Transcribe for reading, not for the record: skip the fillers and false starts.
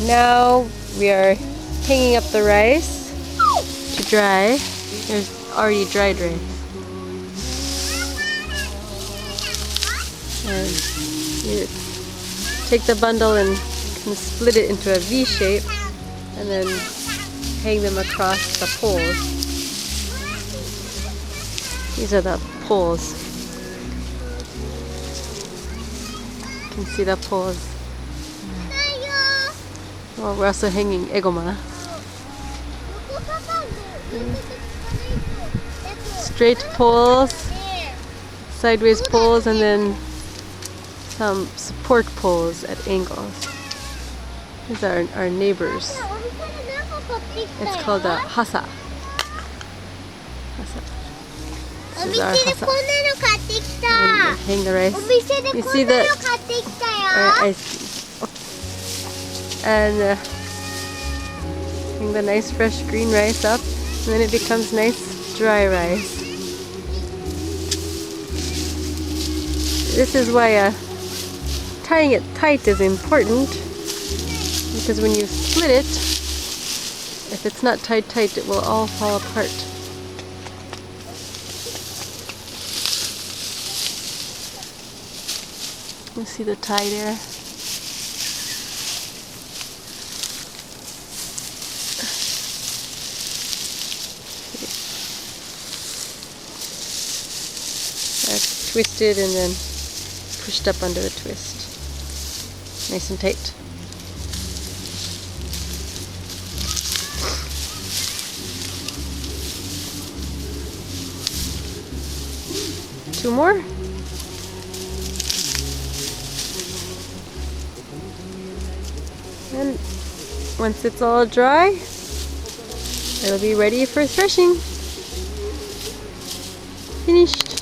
Now we are hanging up the rice to dry. There's already dried rice. And you take the bundle and kind of split it into a V shape and then hang them across the poles. These are the poles. You can see the poles. Well, we're also hanging egoma. Straight poles, sideways poles, and then some support poles at angles. These are our neighbors. It's called a hasa. This is our hasa. And hang the rice. You see the and hang the nice fresh green rice up, and then it becomes nice dry rice. This is why tying it tight is important, because when you split it, if it's not tied tight, it will all fall apart. You see the tie there? That's twisted and then pushed up under the twist. Nice and tight. Two more. And once it's all dry, it'll be ready for threshing. Finished.